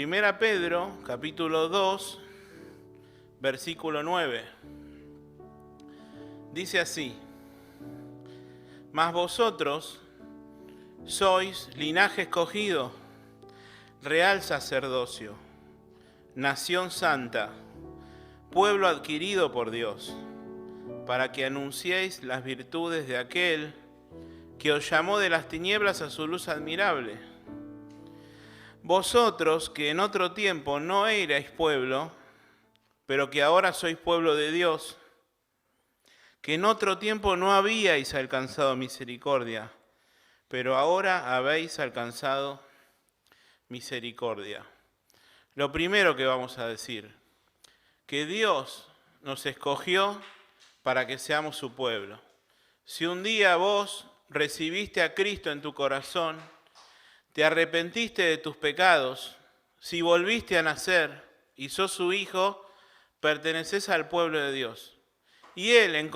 1 Pedro, capítulo 2, versículo 9. Dice así: mas vosotros sois linaje escogido, real sacerdocio, nación santa, pueblo adquirido por Dios, para que anunciéis las virtudes de aquel que os llamó de las tinieblas a su luz admirable. Vosotros que en otro tiempo no erais pueblo, pero que ahora sois pueblo de Dios, que en otro tiempo no habíais alcanzado misericordia, pero ahora habéis alcanzado misericordia. Lo primero que vamos a decir, que Dios nos escogió para que seamos su pueblo. Si un día vos recibiste a Cristo en tu corazón, te arrepentiste de tus pecados, si volviste a nacer y sos su hijo, perteneces al pueblo de Dios. Y Él,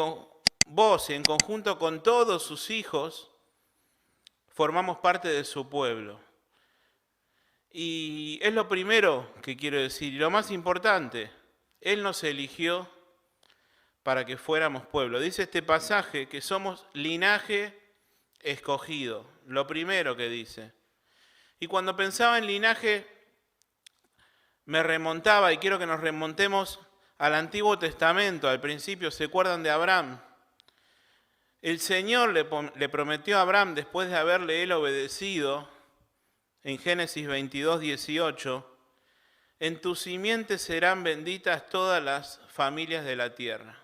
vos, en conjunto con todos sus hijos, formamos parte de su pueblo. Y es lo primero que quiero decir, y lo más importante, Él nos eligió para que fuéramos pueblo. Dice este pasaje que somos linaje escogido, lo primero que dice. Y cuando pensaba en linaje, me remontaba, y quiero que nos remontemos al Antiguo Testamento, al principio. ¿Se acuerdan de Abraham? El Señor le prometió a Abraham, después de haberle él obedecido, en Génesis 22, 18, en tu simiente serán benditas todas las familias de la tierra.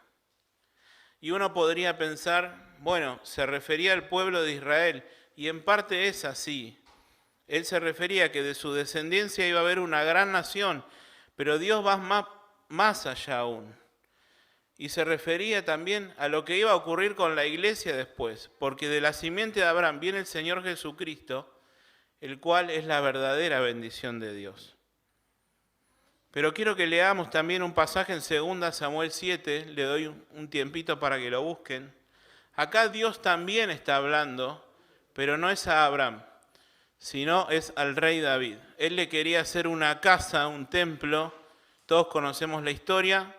Y uno podría pensar, bueno, se refería al pueblo de Israel, y en parte es así. Él se refería a que de su descendencia iba a haber una gran nación, pero Dios va más allá aún. Y se refería también a lo que iba a ocurrir con la iglesia después, porque de la simiente de Abraham viene el Señor Jesucristo, el cual es la verdadera bendición de Dios. Pero quiero que leamos también un pasaje en 2 Samuel 7, le doy un tiempito para que lo busquen. Acá Dios también está hablando, pero no es a Abraham, sino es al rey David. Él le quería hacer una casa, un templo, todos conocemos la historia.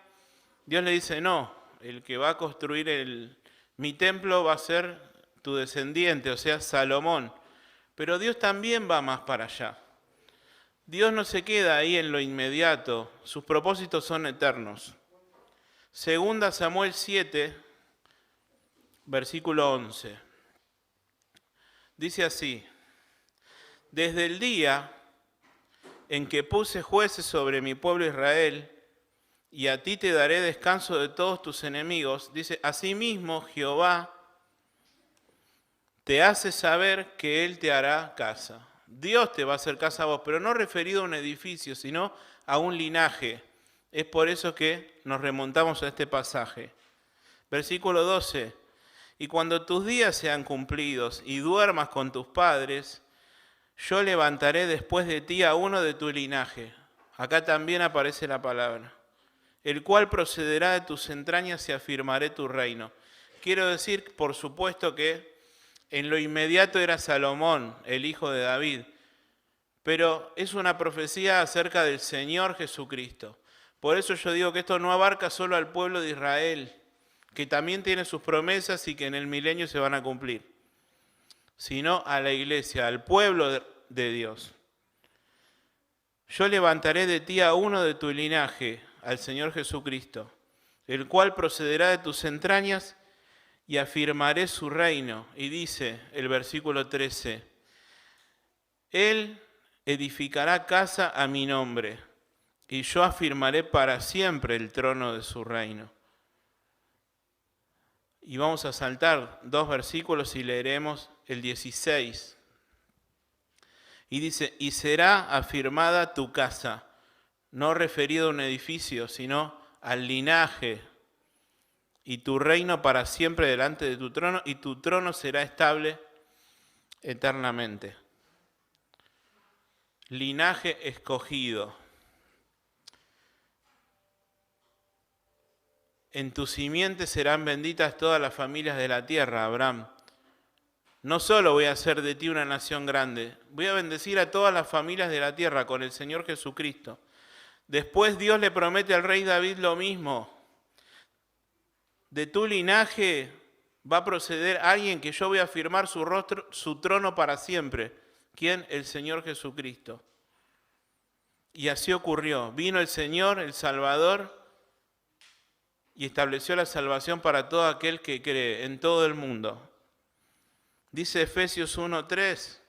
Dios le dice, no, el que va a construir mi templo va a ser tu descendiente, o sea, Salomón. Pero Dios también va más para allá. Dios no se queda ahí en lo inmediato, sus propósitos son eternos. 2 Samuel 7, versículo 11. Dice así: desde el día en que puse jueces sobre mi pueblo Israel, y a ti te daré descanso de todos tus enemigos, dice, asimismo Jehová te hace saber que Él te hará casa. Dios te va a hacer casa a vos, pero no referido a un edificio, sino a un linaje. Es por eso que nos remontamos a este pasaje. Versículo 12. Y cuando tus días sean cumplidos y duermas con tus padres, yo levantaré después de ti a uno de tu linaje. Acá también aparece la palabra. El cual procederá de tus entrañas y afirmaré tu reino. Quiero decir, por supuesto, que en lo inmediato era Salomón, el hijo de David, pero es una profecía acerca del Señor Jesucristo. Por eso yo digo que esto no abarca solo al pueblo de Israel, que también tiene sus promesas y que en el milenio se van a cumplir, sino a la iglesia, al pueblo de Dios. Yo levantaré de ti a uno de tu linaje, al Señor Jesucristo, el cual procederá de tus entrañas y afirmaré su reino. Y dice el versículo 13, Él edificará casa a mi nombre, y yo afirmaré para siempre el trono de su reino. Y vamos a saltar 2 versículos y leeremos el 16. Y dice, y será afirmada tu casa, no referido a un edificio, sino al linaje, y tu reino para siempre delante de tu trono, y tu trono será estable eternamente. Linaje escogido. En tu simiente serán benditas todas las familias de la tierra, Abraham. No solo voy a hacer de ti una nación grande, voy a bendecir a todas las familias de la tierra con el Señor Jesucristo. Después Dios le promete al rey David lo mismo. De tu linaje va a proceder alguien que yo voy a afirmar su trono para siempre. ¿Quién? El Señor Jesucristo. Y así ocurrió. Vino el Señor, el Salvador, y estableció la salvación para todo aquel que cree en todo el mundo. Dice Efesios 1:3,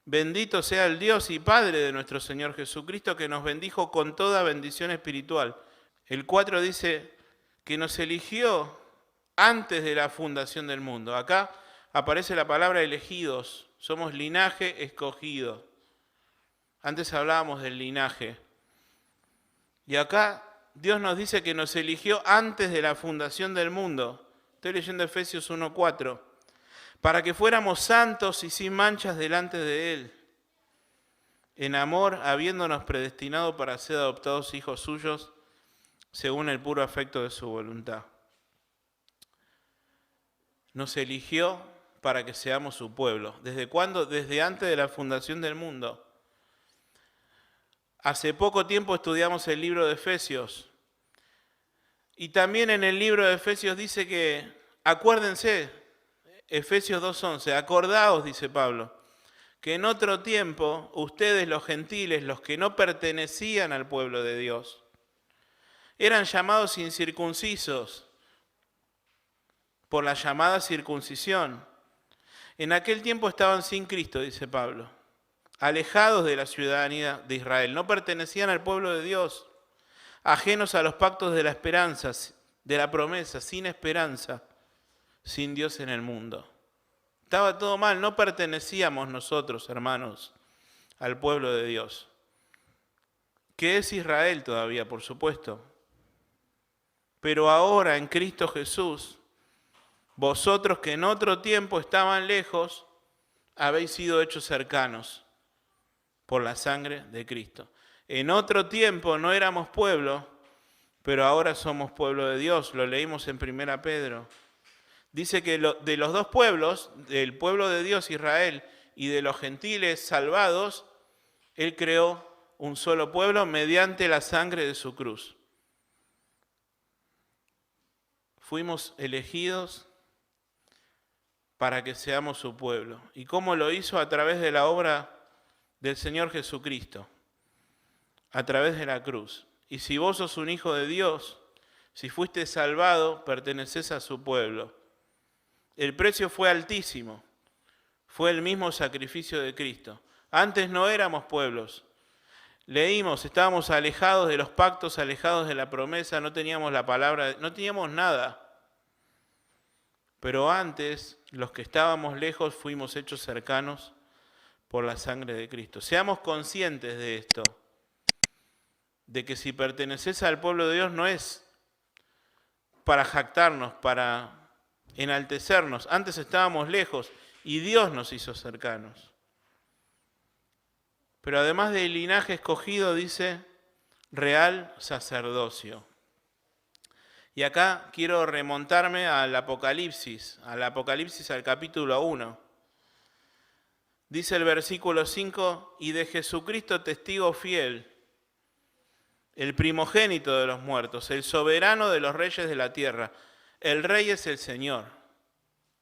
bendito sea el Dios y Padre de nuestro Señor Jesucristo, que nos bendijo con toda bendición espiritual. El 4 dice que nos eligió antes de la fundación del mundo. Acá aparece la palabra elegidos, somos linaje escogido. Antes hablábamos del linaje. Y acá Dios nos dice que nos eligió antes de la fundación del mundo. Estoy leyendo Efesios 1:4. Para que fuéramos santos y sin manchas delante de Él, en amor, habiéndonos predestinado para ser adoptados hijos suyos, según el puro afecto de su voluntad. Nos eligió para que seamos su pueblo. ¿Desde cuándo? Desde antes de la fundación del mundo. Hace poco tiempo estudiamos el libro de Efesios. Y también en el libro de Efesios dice que, acuérdense, Efesios 2:11, acordaos, dice Pablo, que en otro tiempo ustedes los gentiles, los que no pertenecían al pueblo de Dios, eran llamados incircuncisos por la llamada circuncisión. En aquel tiempo estaban sin Cristo, dice Pablo, alejados de la ciudadanía de Israel, no pertenecían al pueblo de Dios, ajenos a los pactos de la esperanza, de la promesa, sin esperanza, sin Dios en el mundo. Estaba todo mal, no pertenecíamos nosotros, hermanos, al pueblo de Dios, que es Israel todavía, por supuesto. Pero ahora en Cristo Jesús, vosotros que en otro tiempo estaban lejos, habéis sido hechos cercanos por la sangre de Cristo. En otro tiempo no éramos pueblo, pero ahora somos pueblo de Dios. Lo leímos en 1 Pedro. Dice que de los dos pueblos, del pueblo de Dios, Israel, y de los gentiles salvados, Él creó un solo pueblo mediante la sangre de su cruz. Fuimos elegidos para que seamos su pueblo. ¿Y cómo lo hizo? A través de la obra del Señor Jesucristo, a través de la cruz. Y si vos sos un hijo de Dios, si fuiste salvado, perteneces a su pueblo. El precio fue altísimo, fue el mismo sacrificio de Cristo. Antes no éramos pueblos. Leímos, estábamos alejados de los pactos, alejados de la promesa, no teníamos la palabra, no teníamos nada. Pero antes, los que estábamos lejos, fuimos hechos cercanos por la sangre de Cristo. Seamos conscientes de esto, de que si perteneces al pueblo de Dios no es para jactarnos, para enaltecernos. Antes estábamos lejos y Dios nos hizo cercanos. Pero además del linaje escogido, dice real sacerdocio. Y acá quiero remontarme al Apocalipsis al capítulo 1. Dice el versículo 5, y de Jesucristo testigo fiel, el primogénito de los muertos, el soberano de los reyes de la tierra. El Rey es el Señor,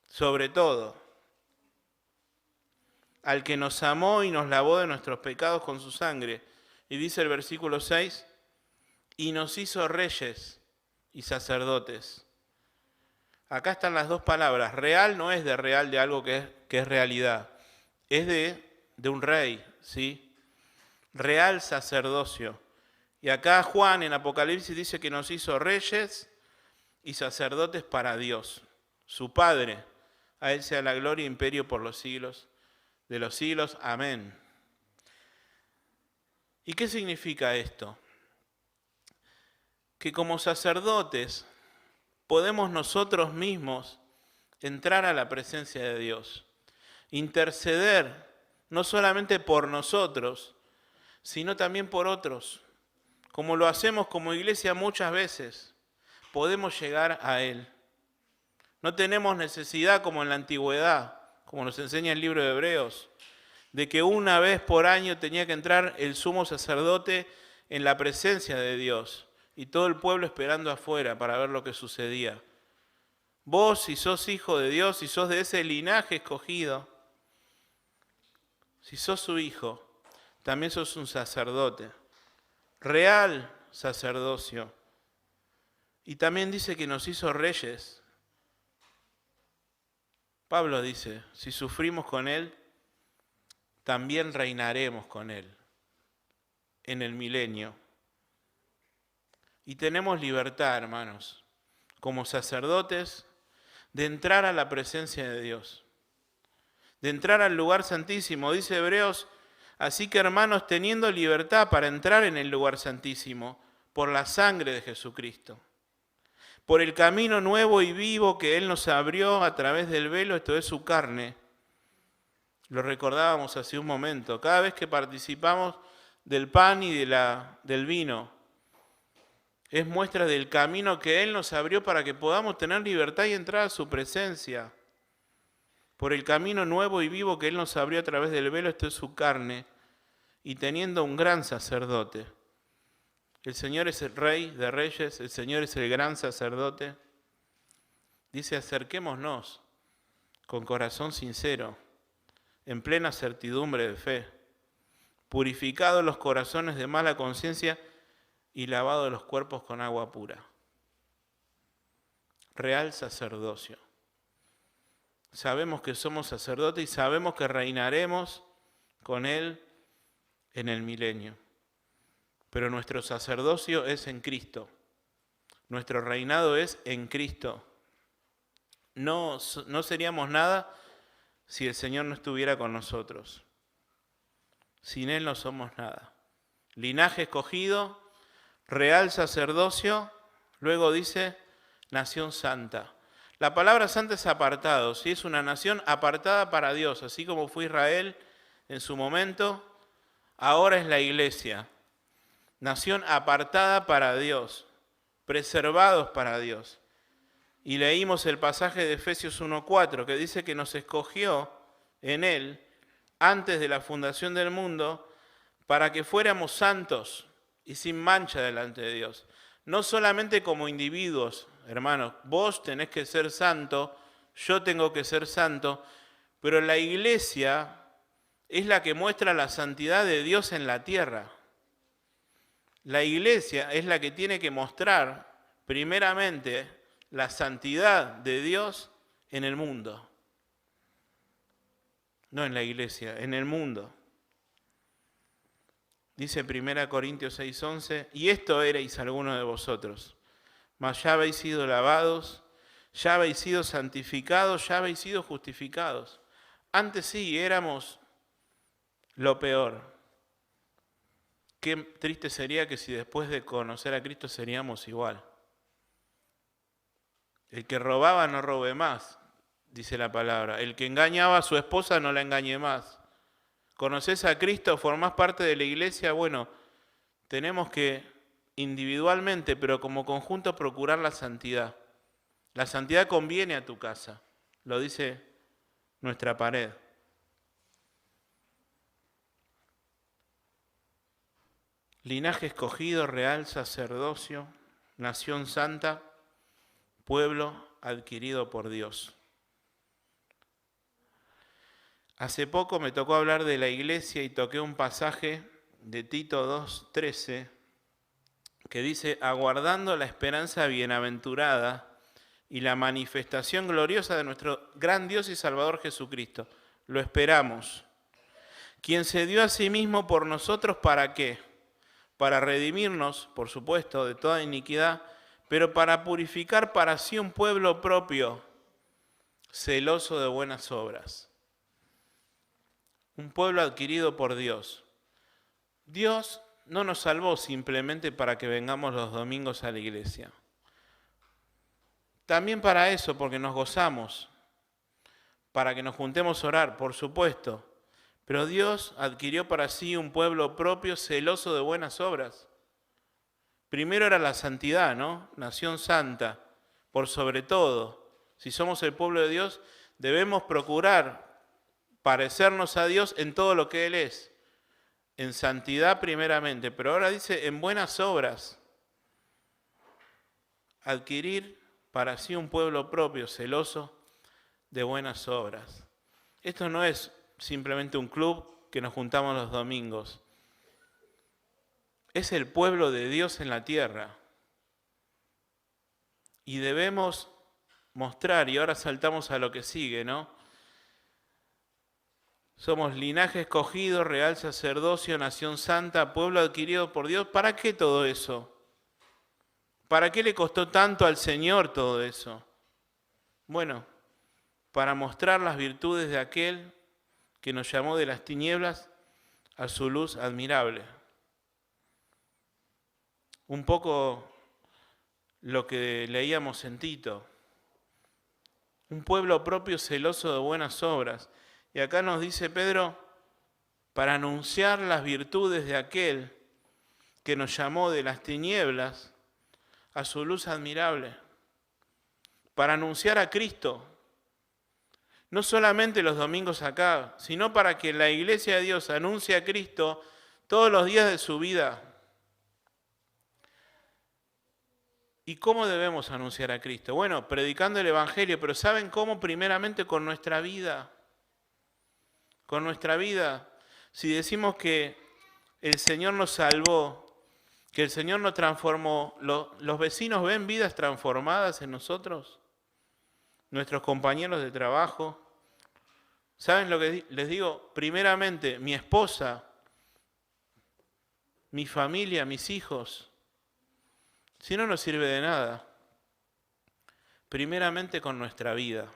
sobre todo, al que nos amó y nos lavó de nuestros pecados con su sangre. Y dice el versículo 6, y nos hizo reyes y sacerdotes. Acá están las dos palabras. Real no es de real de algo que es realidad, es de un rey, ¿sí? Real sacerdocio. Y acá Juan en Apocalipsis dice que nos hizo reyes y sacerdotes para Dios, su Padre. A Él sea la gloria e imperio por los siglos de los siglos. Amén. ¿Y qué significa esto? Que como sacerdotes podemos nosotros mismos entrar a la presencia de Dios, interceder no solamente por nosotros, sino también por otros. Como lo hacemos como iglesia muchas veces, podemos llegar a Él. No tenemos necesidad, como en la antigüedad, como nos enseña el libro de Hebreos, de que una vez por año tenía que entrar el sumo sacerdote en la presencia de Dios y todo el pueblo esperando afuera para ver lo que sucedía. Vos, si sos hijo de Dios, si sos de ese linaje escogido, si sos su hijo, también sos un sacerdote, real sacerdocio. Y también dice que nos hizo reyes. Pablo dice, si sufrimos con Él, también reinaremos con Él en el milenio. Y tenemos libertad, hermanos, como sacerdotes, de entrar a la presencia de Dios, de entrar al lugar santísimo. Dice Hebreos, así que hermanos, teniendo libertad para entrar en el lugar santísimo, por la sangre de Jesucristo, por el camino nuevo y vivo que Él nos abrió a través del velo, esto es su carne. Lo recordábamos hace un momento. Cada vez que participamos del pan y del vino, es muestra del camino que Él nos abrió para que podamos tener libertad y entrar a su presencia. Por el camino nuevo y vivo que Él nos abrió a través del velo, esto es su carne, y teniendo un gran sacerdote. El Señor es el Rey de Reyes, el Señor es el gran sacerdote. Dice, acerquémonos con corazón sincero, en plena certidumbre de fe, purificados los corazones de mala conciencia y lavados los cuerpos con agua pura. Real sacerdocio. Sabemos que somos sacerdotes y sabemos que reinaremos con Él en el milenio. Pero nuestro sacerdocio es en Cristo. Nuestro reinado es en Cristo. No seríamos nada si el Señor no estuviera con nosotros. Sin Él no somos nada. Linaje escogido, real sacerdocio, luego dice nación santa. La palabra santa es apartado, ¿sí? Es una nación apartada para Dios, así como fue Israel en su momento, ahora es la iglesia. Nación apartada para Dios, preservados para Dios. Y leímos el pasaje de Efesios 1:4 que dice que nos escogió en Él antes de la fundación del mundo para que fuéramos santos y sin mancha delante de Dios. No solamente como individuos, hermanos, vos tenés que ser santo, yo tengo que ser santo, pero la iglesia es la que muestra la santidad de Dios en la tierra. La iglesia es la que tiene que mostrar primeramente la santidad de Dios en el mundo. No en la iglesia, en el mundo. Dice 1 Corintios 6:11, y esto erais algunos de vosotros, mas ya habéis sido lavados, ya habéis sido santificados, ya habéis sido justificados. Antes sí éramos lo peor. Qué triste sería que si después de conocer a Cristo seríamos igual. El que robaba no robe más, dice la palabra. El que engañaba a su esposa no la engañe más. ¿Conocés a Cristo? ¿Formás parte de la iglesia? Bueno, tenemos que individualmente, pero como conjunto, procurar la santidad. La santidad conviene a tu casa, lo dice nuestra pared. Linaje escogido, real sacerdocio, nación santa, pueblo adquirido por Dios. Hace poco me tocó hablar de la iglesia y toqué un pasaje de Tito 2:13 que dice, aguardando la esperanza bienaventurada y la manifestación gloriosa de nuestro gran Dios y Salvador Jesucristo. Lo esperamos. Quien se dio a sí mismo por nosotros, ¿para qué? Para redimirnos, por supuesto, de toda iniquidad, pero para purificar para sí un pueblo propio, celoso de buenas obras. Un pueblo adquirido por Dios. Dios no nos salvó simplemente para que vengamos los domingos a la iglesia. También para eso, porque nos gozamos, para que nos juntemos a orar, por supuesto. Pero Dios adquirió para sí un pueblo propio, celoso de buenas obras. Primero era la santidad, ¿no? Nación santa, por sobre todo. Si somos el pueblo de Dios, debemos procurar parecernos a Dios en todo lo que Él es, en santidad primeramente, pero ahora dice en buenas obras, adquirir para sí un pueblo propio, celoso de buenas obras. Esto no es simplemente un club que nos juntamos los domingos, es el pueblo de Dios en la tierra. Y debemos mostrar, y ahora saltamos a lo que sigue, ¿no? Somos linaje escogido, real sacerdocio, nación santa, pueblo adquirido por Dios. ¿Para qué todo eso? ¿Para qué le costó tanto al Señor todo eso? Bueno, para mostrar las virtudes de aquel que nos llamó de las tinieblas a su luz admirable. Un poco lo que leíamos en Tito. Un pueblo propio celoso de buenas obras. Y acá nos dice Pedro, para anunciar las virtudes de aquel que nos llamó de las tinieblas a su luz admirable. Para anunciar a Cristo, no solamente los domingos acá, sino para que la iglesia de Dios anuncie a Cristo todos los días de su vida. ¿Y cómo debemos anunciar a Cristo? Bueno, predicando el Evangelio, pero ¿saben cómo? Primeramente con nuestra vida. Con nuestra vida. Si decimos que el Señor nos salvó, que el Señor nos transformó, ¿los vecinos ven vidas transformadas en nosotros? Nuestros compañeros de trabajo. ¿Saben lo que les digo? Primeramente, mi esposa, mi familia, mis hijos. Si no nos sirve de nada. Primeramente con nuestra vida.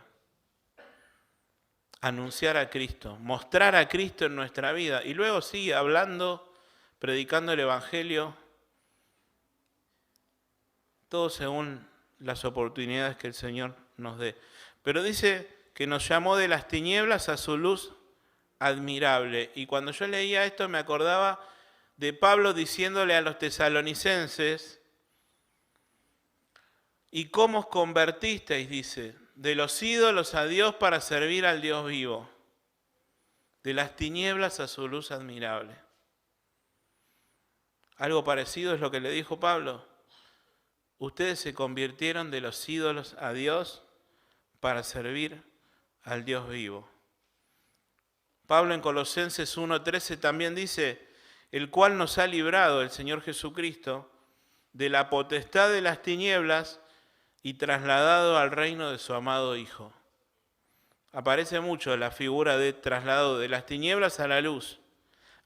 Anunciar a Cristo, mostrar a Cristo en nuestra vida. Y luego sí, hablando, predicando el Evangelio, todo según las oportunidades que el Señor nos dé. Pero dice que nos llamó de las tinieblas a su luz admirable. Y cuando yo leía esto me acordaba de Pablo diciéndole a los tesalonicenses, ¿y cómo os convertisteis? Dice, de los ídolos a Dios para servir al Dios vivo, de las tinieblas a su luz admirable. Algo parecido es lo que le dijo Pablo. Ustedes se convirtieron de los ídolos a Dios para servir al Dios vivo. Pablo en Colosenses 1:13 también dice, el cual nos ha librado, el Señor Jesucristo, de la potestad de las tinieblas y trasladado al reino de su amado Hijo. Aparece mucho la figura de traslado de las tinieblas a la luz.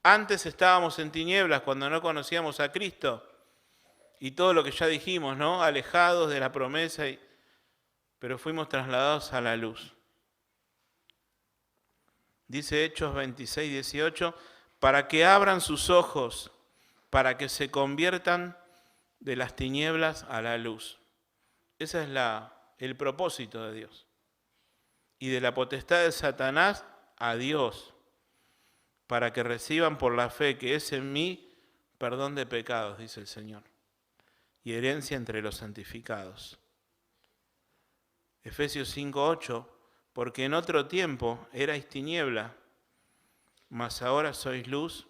Antes estábamos en tinieblas cuando no conocíamos a Cristo y todo lo que ya dijimos, ¿no? Alejados de la promesa, pero fuimos trasladados a la luz. Dice Hechos 26:18, para que abran sus ojos, para que se conviertan de las tinieblas a la luz. Ese es el propósito de Dios. Y de la potestad de Satanás a Dios, para que reciban por la fe que es en mí perdón de pecados, dice el Señor, y herencia entre los santificados. Efesios 5:8, porque en otro tiempo erais tiniebla, mas ahora sois luz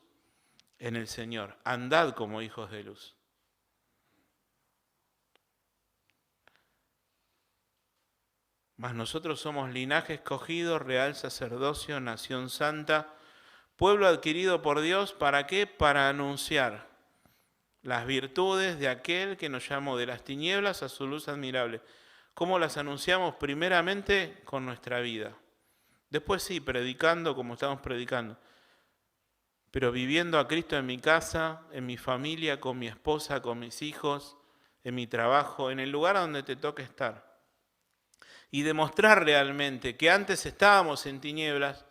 en el Señor. Andad como hijos de luz. Mas nosotros somos linaje escogido, real sacerdocio, nación santa, pueblo adquirido por Dios, ¿para qué? Para anunciar las virtudes de aquel que nos llamó de las tinieblas a su luz admirable. ¿Cómo las anunciamos? Primeramente con nuestra vida. Después sí, predicando como estamos predicando. Pero viviendo a Cristo en mi casa, en mi familia, con mi esposa, con mis hijos, en mi trabajo, en el lugar donde te toque estar. Y demostrar realmente que antes estábamos en tinieblas,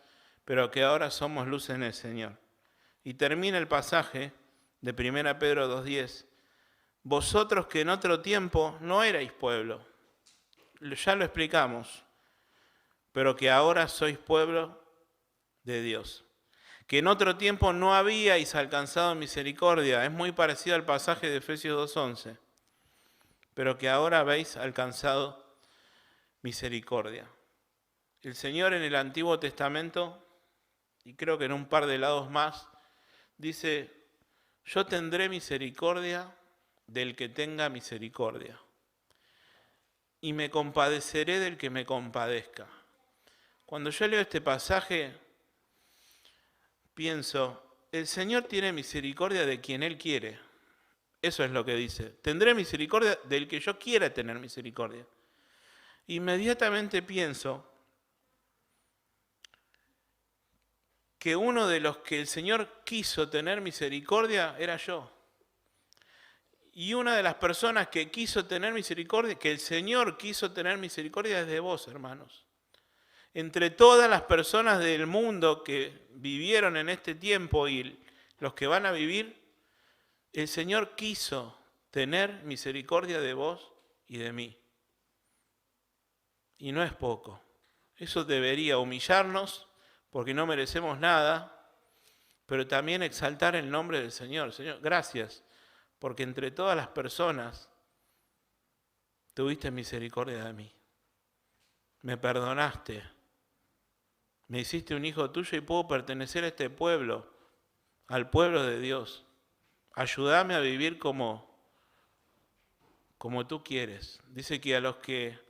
pero que ahora somos luz en el Señor. Y termina el pasaje de 1 Pedro 2:10. Vosotros que en otro tiempo no erais pueblo, ya lo explicamos, pero que ahora sois pueblo de Dios. Que en otro tiempo no habíais alcanzado misericordia, es muy parecido al pasaje de Efesios 2:11, pero que ahora habéis alcanzado misericordia. El Señor en el Antiguo Testamento y creo que en un par de lados más, dice, yo tendré misericordia del que tenga misericordia, y me compadeceré del que me compadezca. Cuando yo leo este pasaje, pienso, el Señor tiene misericordia de quien Él quiere. Eso es lo que dice. Tendré misericordia del que yo quiera tener misericordia. Inmediatamente pienso que uno de los que el Señor quiso tener misericordia era yo. Y una de las personas que quiso tener misericordia, que el Señor quiso tener misericordia es de vos, hermanos. Entre todas las personas del mundo que vivieron en este tiempo y los que van a vivir, el Señor quiso tener misericordia de vos y de mí. Y no es poco. Eso debería humillarnos porque no merecemos nada, pero también exaltar el nombre del Señor. Señor, gracias, porque entre todas las personas tuviste misericordia de mí. Me perdonaste. Me hiciste un hijo tuyo y puedo pertenecer a este pueblo, al pueblo de Dios. Ayúdame a vivir como tú quieres. Dice que a los que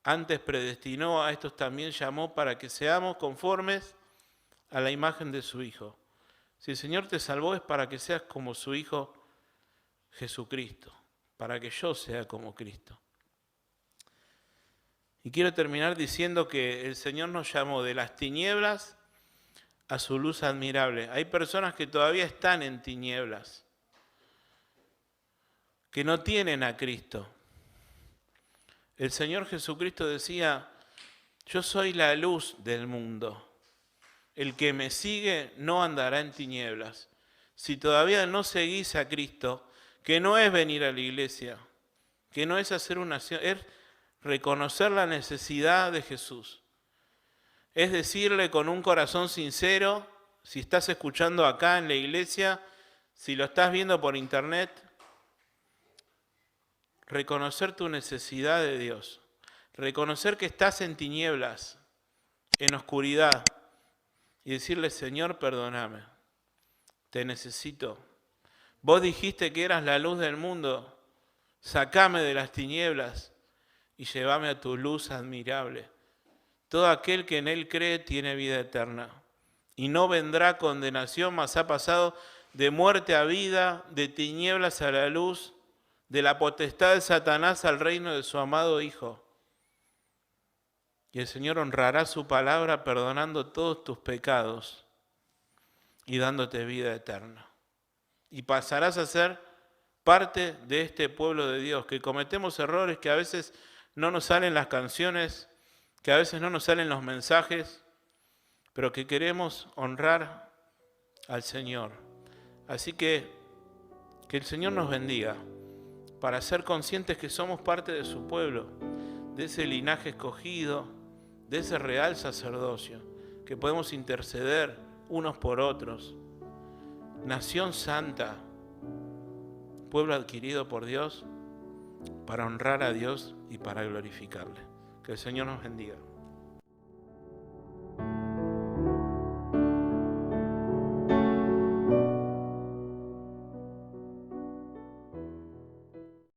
antes predestinó, a estos también llamó para que seamos conformes a la imagen de su Hijo. Si el Señor te salvó es para que seas como su Hijo Jesucristo, para que yo sea como Cristo. Y quiero terminar diciendo que el Señor nos llamó de las tinieblas a su luz admirable. Hay personas que todavía están en tinieblas, que no tienen a Cristo. El Señor Jesucristo decía, yo soy la luz del mundo. El que me sigue no andará en tinieblas. Si todavía no seguís a Cristo, que no es venir a la iglesia, que no es hacer una acción, es reconocer la necesidad de Jesús. Es decirle con un corazón sincero, si estás escuchando acá en la iglesia, si lo estás viendo por internet, reconocer tu necesidad de Dios, reconocer que estás en tinieblas, en oscuridad, y decirle, Señor, perdóname, te necesito. Vos dijiste que eras la luz del mundo, sacame de las tinieblas y llévame a tu luz admirable. Todo aquel que en Él cree tiene vida eterna, y no vendrá condenación, mas ha pasado de muerte a vida, de tinieblas a la luz, de la potestad de Satanás al reino de su amado Hijo. Y el Señor honrará su palabra perdonando todos tus pecados y dándote vida eterna. Y pasarás a ser parte de este pueblo de Dios, que cometemos errores, que a veces no nos salen las canciones, que a veces no nos salen los mensajes, pero que queremos honrar al Señor. Así que el Señor nos bendiga, para ser conscientes que somos parte de su pueblo, de ese linaje escogido, de ese real sacerdocio, que podemos interceder unos por otros. Nación santa, pueblo adquirido por Dios, para honrar a Dios y para glorificarle. Que el Señor nos bendiga.